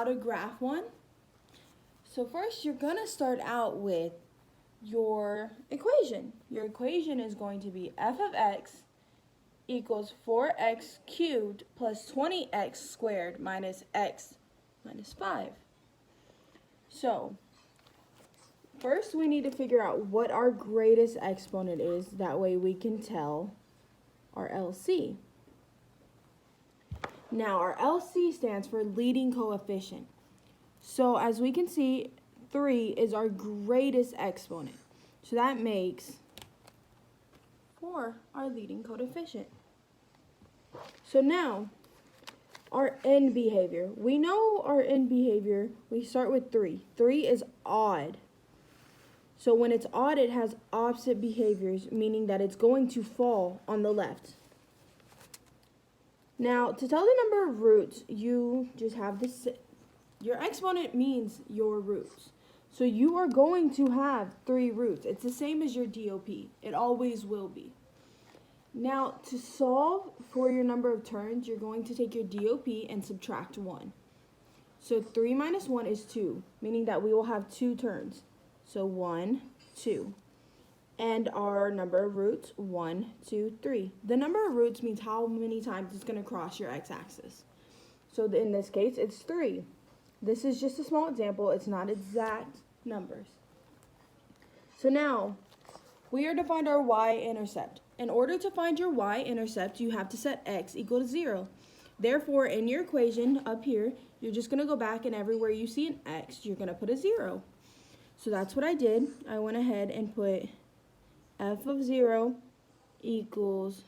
how to graph one. So first you're going to start out with your equation. Your equation is going to be f of x equals 4x cubed plus 20x squared minus x minus 5. So first we need to figure out what our greatest exponent is. That way we can tell our LC. Now our LC stands for leading coefficient. So as we can see, 3 is our greatest exponent. So that makes 4 our leading coefficient. So now, our end behavior. We know our end behavior, we start with 3. 3 is odd. So when it's odd, it has opposite behaviors, meaning that it's going to fall on the left. Now, to tell the number of roots, you just have this. Your exponent means your roots. So you are going to have 3 roots. It's the same as your DOP. It always will be. Now, to solve for your number of terms, you're going to take your DOP and subtract 1. So 3 minus 1 is 2, meaning that we will have 2 terms. So 1, 2. And our number of roots, 1, 2, 3. The number of roots means how many times it's going to cross your x-axis. So in this case, it's 3. This is just a small example. It's not exact numbers. So now, we are to find our y-intercept. In order to find your y-intercept, you have to set x equal to 0. Therefore, in your equation up here, you're just going to go back and everywhere you see an x, you're going to put a 0. So that's what I did. I went ahead and put f of 0 equals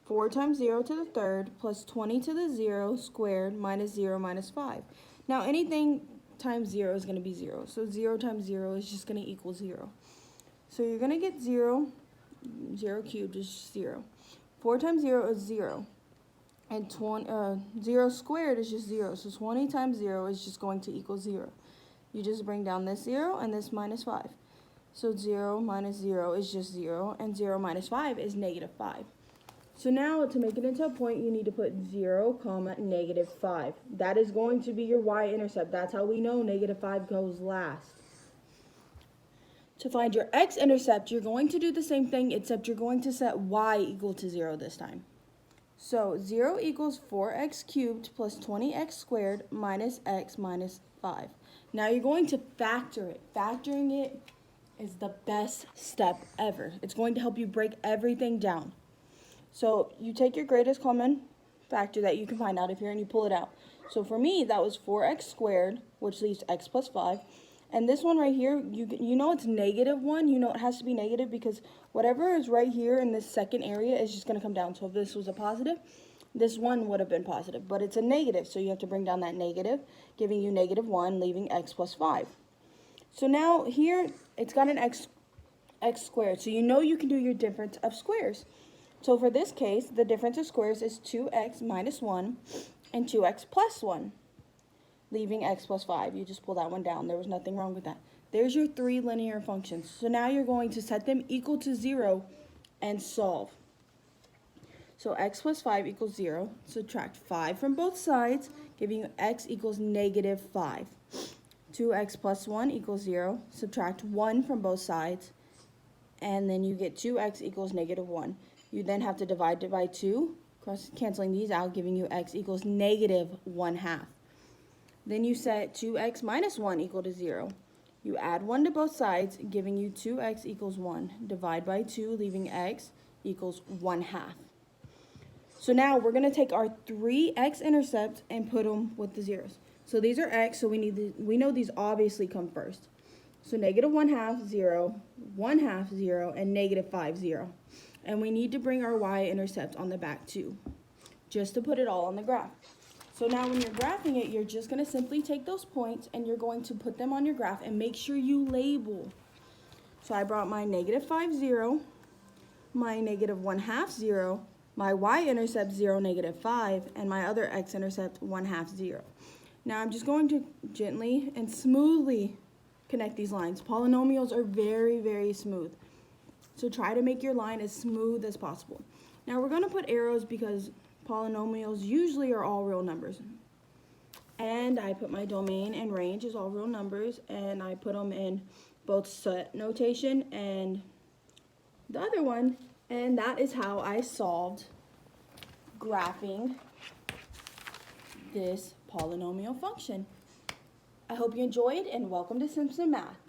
4 times 0 to the third plus 20 to the 0 squared minus 0 minus 5. Now anything times 0 is going to be 0. So 0 times 0 is just going to equal 0. So you're going to get 0. 0 cubed is 0. 4 times 0 is 0. And 0 squared is just 0. So 20 times 0 is just going to equal 0. You just bring down this 0 and this minus 5. So 0 minus 0 is just 0. And 0 minus 5 is negative 5. So now to make it into a point, you need to put 0, negative 5. That is going to be your y-intercept. That's how we know negative 5 goes last. To find your x-intercept, you're going to do the same thing, except you're going to set y equal to 0 this time. So 0 equals 4x cubed plus 20x squared minus x minus 5. Now you're going to factor it. Factoring it is the best step ever. It's going to help you break everything down. So you take your greatest common factor that you can find out of here and you pull it out. So for me, that was 4x squared, which leaves x plus 5. And this one right here, you know it's negative 1. You know it has to be negative because whatever is right here in this second area is just going to come down. So if this was a positive, this 1 would have been positive. But it's a negative, so you have to bring down that negative, giving you negative 1, leaving x plus 5. So now here, it's got an x squared. So you know you can do your difference of squares. So for this case, the difference of squares is 2x minus 1 and 2x plus 1. Leaving x plus 5. You just pull that one down. There was nothing wrong with that. There's your 3 linear functions. So now you're going to set them equal to 0 and solve. So x plus 5 equals 0. Subtract 5 from both sides, giving you x equals negative 5. 2x plus 1 equals 0. Subtract 1 from both sides, and then you get 2x equals negative 1. You then have to divide by 2, canceling these out, giving you x equals negative 1/2. Then you set 2x minus 1 equal to 0. You add 1 to both sides, giving you 2x equals 1. Divide by 2, leaving x equals 1/2. So now we're going to take our 3 x-intercepts and put them with the zeros. So these are x, so we know these obviously come first. So negative 1/2, 0, 1/2, 0, and negative 5, 0. And we need to bring our y-intercept on the back too, just to put it all on the graph. So now when you're graphing it, you're just going to simply take those points and you're going to put them on your graph and make sure you label. So I brought my negative 5, 0, my negative 1/2, 0, my y-intercept 0, negative 5, and my other x-intercept 1/2, 0. Now I'm just going to gently and smoothly connect these lines. Polynomials are very, very smooth. So try to make your line as smooth as possible. Now we're going to put arrows because polynomials usually are all real numbers. and I put my domain and range as all real numbers, and I put them in both set notation and the other one, and that is how I solved graphing this polynomial function. I hope you enjoyed, and welcome to Simpson Math.